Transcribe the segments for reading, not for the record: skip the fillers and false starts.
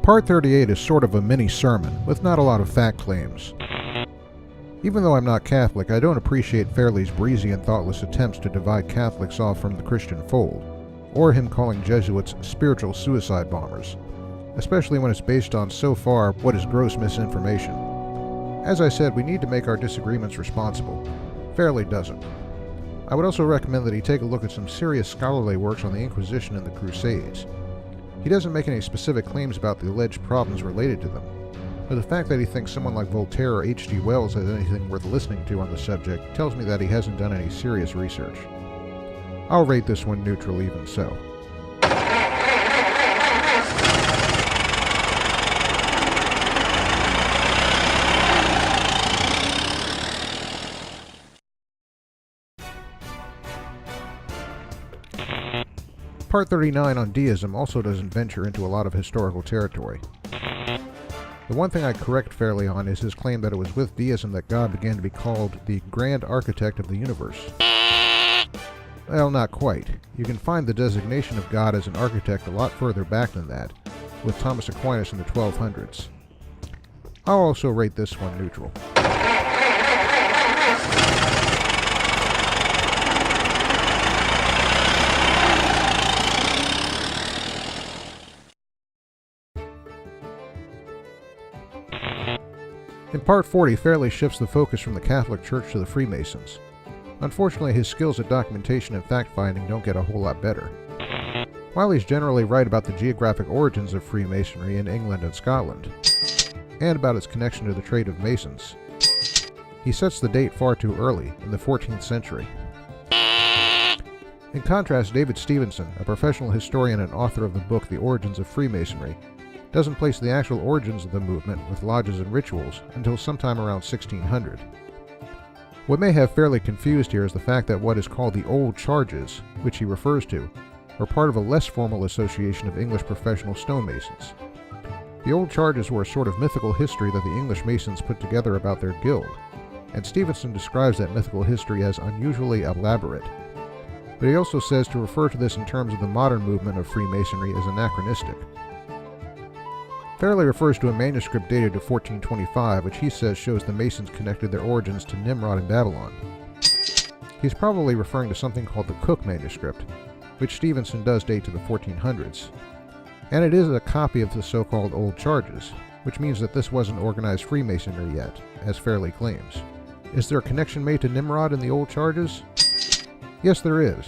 Part 38 is sort of a mini-sermon, with not a lot of fact claims. Even though I'm not Catholic, I don't appreciate Fairley's breezy and thoughtless attempts to divide Catholics off from the Christian fold, or him calling Jesuits spiritual suicide bombers, especially when it's based on so far what is gross misinformation. As I said, we need to make our disagreements responsible. Fairley doesn't. I would also recommend that he take a look at some serious scholarly works on the Inquisition and the Crusades. He doesn't make any specific claims about the alleged problems related to them, but the fact that he thinks someone like Voltaire or H.G. Wells has anything worth listening to on the subject tells me that he hasn't done any serious research. I'll rate this one neutral even so. Part 39 on deism also doesn't venture into a lot of historical territory. The one thing I'd correct Fairley on is his claim that it was with deism that God began to be called the Grand Architect of the Universe. Well, not quite. You can find the designation of God as an architect a lot further back than that, with Thomas Aquinas in the 1200s. I'll also rate this one neutral. In Part 40, Fairley shifts the focus from the Catholic Church to the Freemasons. Unfortunately, his skills at documentation and fact-finding don't get a whole lot better. While he's generally right about the geographic origins of Freemasonry in England and Scotland, and about its connection to the trade of Masons, he sets the date far too early, in the 14th century. In contrast, David Stevenson, a professional historian and author of the book The Origins of Freemasonry, doesn't place the actual origins of the movement with lodges and rituals until sometime around 1600. What may have Fairley confused here is the fact that what is called the Old Charges, which he refers to, are part of a less formal association of English professional stonemasons. The Old Charges were a sort of mythical history that the English Masons put together about their guild, and Stevenson describes that mythical history as unusually elaborate. But he also says to refer to this in terms of the modern movement of Freemasonry as anachronistic. Fairley refers to a manuscript dated to 1425, which he says shows the Masons connected their origins to Nimrod in Babylon. He's probably referring to something called the Cook manuscript, which Stevenson does date to the 1400s. And it is a copy of the so-called Old Charges, which means that this wasn't organized Freemasonry yet, as Fairley claims. Is there a connection made to Nimrod in the Old Charges? Yes, there is.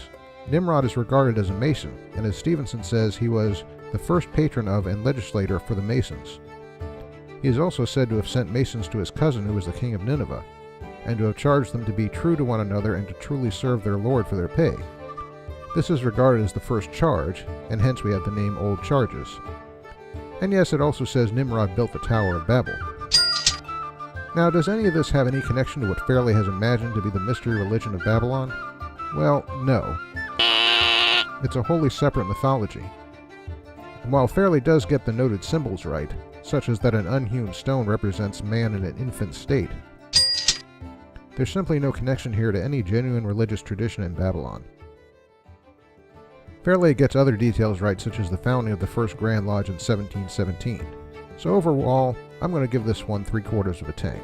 Nimrod is regarded as a Mason, and as Stevenson says, he was the first patron of and legislator for the Masons. He is also said to have sent Masons to his cousin, who was the king of Nineveh, and to have charged them to be true to one another and to truly serve their lord for their pay. This is regarded as the first charge, and hence we have the name Old Charges. And yes, it also says Nimrod built the Tower of Babel. Now, does any of this have any connection to what Fairley has imagined to be the mystery religion of Babylon? Well, no. It's a wholly separate mythology. And while Fairley does get the noted symbols right, such as that an unhewn stone represents man in an infant state, there's simply no connection here to any genuine religious tradition in Babylon. Fairley gets other details right, such as the founding of the first Grand Lodge in 1717. So overall, I'm going to give this one 3/4 of a tank.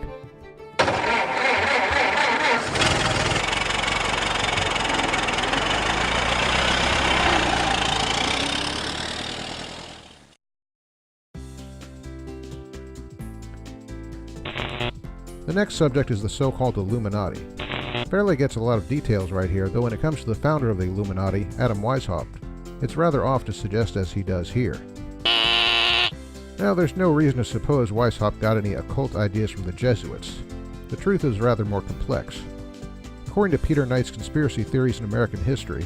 The next subject is the so-called Illuminati. Fairley gets a lot of details right here, though when it comes to the founder of the Illuminati, Adam Weishaupt, it's rather off to suggest as he does here. Now, there's no reason to suppose Weishaupt got any occult ideas from the Jesuits. The truth is rather more complex. According to Peter Knight's Conspiracy Theories in American History,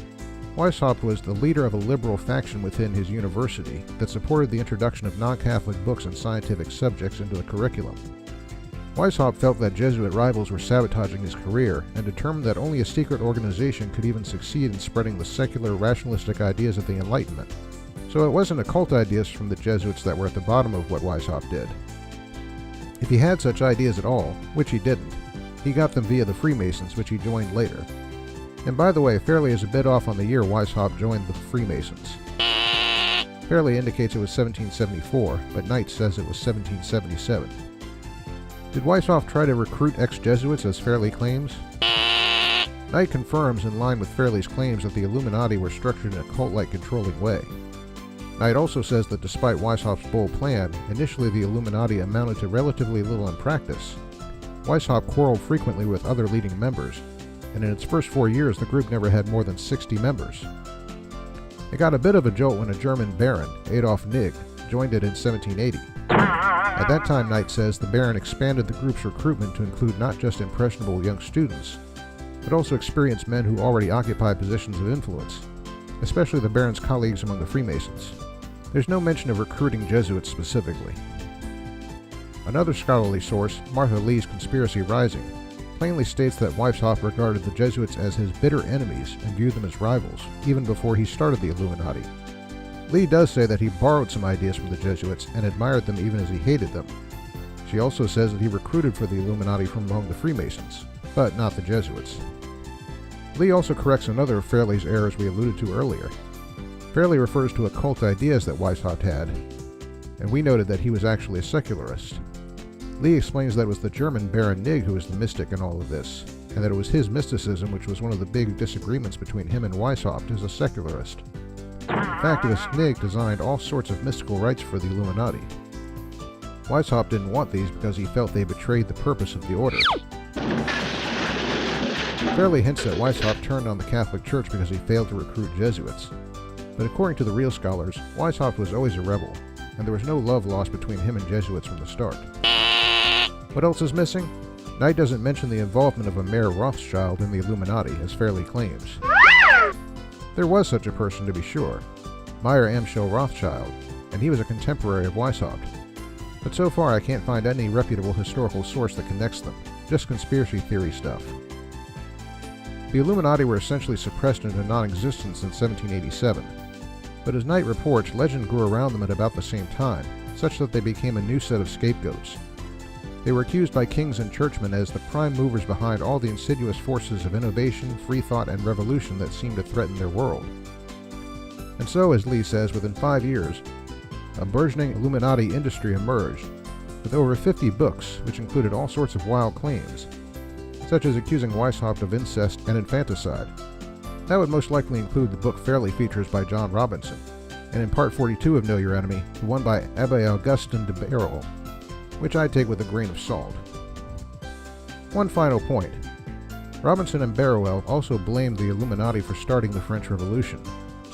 Weishaupt was the leader of a liberal faction within his university that supported the introduction of non-Catholic books and scientific subjects into the curriculum. Weishaupt felt that Jesuit rivals were sabotaging his career and determined that only a secret organization could even succeed in spreading the secular, rationalistic ideas of the Enlightenment. So it wasn't occult ideas from the Jesuits that were at the bottom of what Weishaupt did. If he had such ideas at all, which he didn't, he got them via the Freemasons, which he joined later. And by the way, Fairley is a bit off on the year Weishaupt joined the Freemasons. Fairley indicates it was 1774, but Knight says it was 1777. Did Weishaupt try to recruit ex-Jesuits as Fairley claims? Knight confirms, in line with Fairley's claims, that the Illuminati were structured in a cult-like controlling way. Knight also says that despite Weishaupt's bold plan, initially the Illuminati amounted to relatively little in practice. Weishaupt quarreled frequently with other leading members, and in its first 4 years the group never had more than 60 members. It got a bit of a jolt when a German baron, Adolf Nigg, joined it in 1780. At that time, Knight says, the baron expanded the group's recruitment to include not just impressionable young students, but also experienced men who already occupied positions of influence, especially the baron's colleagues among the Freemasons. There's no mention of recruiting Jesuits specifically. Another scholarly source, Martha Lee's Conspiracy Rising, plainly states that Weishaupt regarded the Jesuits as his bitter enemies and viewed them as rivals, even before he started the Illuminati. Lee does say that he borrowed some ideas from the Jesuits and admired them even as he hated them. She also says that he recruited for the Illuminati from among the Freemasons, but not the Jesuits. Lee also corrects another of Fairley's errors we alluded to earlier. Fairley refers to occult ideas that Weishaupt had, and we noted that he was actually a secularist. Lee explains that it was the German Baron Nigg who was the mystic in all of this, and that it was his mysticism which was one of the big disagreements between him and Weishaupt as a secularist. In fact, it was Nigg designed all sorts of mystical rites for the Illuminati. Weishaupt didn't want these because he felt they betrayed the purpose of the order. Fairley hints that Weishaupt turned on the Catholic Church because he failed to recruit Jesuits. But according to the real scholars, Weishaupt was always a rebel, and there was no love lost between him and Jesuits from the start. What else is missing? Knight doesn't mention the involvement of a Mayor Rothschild in the Illuminati, as Fairley claims. There was such a person, to be sure, Meyer Amschel Rothschild, and he was a contemporary of Weishaupt. But so far I can't find any reputable historical source that connects them, just conspiracy theory stuff. The Illuminati were essentially suppressed into non-existence in 1787, but as Knight reports, legend grew around them at about the same time, such that they became a new set of scapegoats. They were accused by kings and churchmen as the prime movers behind all the insidious forces of innovation, free thought, and revolution that seemed to threaten their world. And so, as Lee says, within 5 years, a burgeoning Illuminati industry emerged, with over 50 books, which included all sorts of wild claims, such as accusing Weishaupt of incest and infanticide. That would most likely include the book Fairley features by John Robinson, and in Part 42 of Know Your Enemy, the one by Abbe Augustin de Barrel, which I take with a grain of salt. One final point. Robinson and Barrowell also blamed the Illuminati for starting the French Revolution.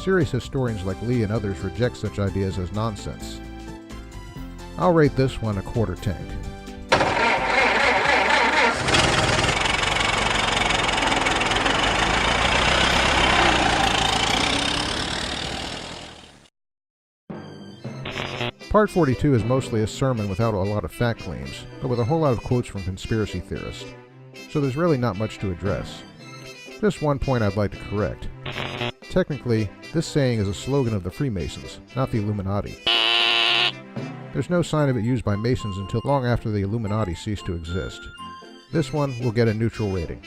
Serious historians like Lee and others reject such ideas as nonsense. I'll rate this one a quarter tank. Part 42 is mostly a sermon without a lot of fact claims, but with a whole lot of quotes from conspiracy theorists, so there's really not much to address. Just one point I'd like to correct. Technically, this saying is a slogan of the Freemasons, not the Illuminati. There's no sign of it used by Masons until long after the Illuminati ceased to exist. This one will get a neutral rating.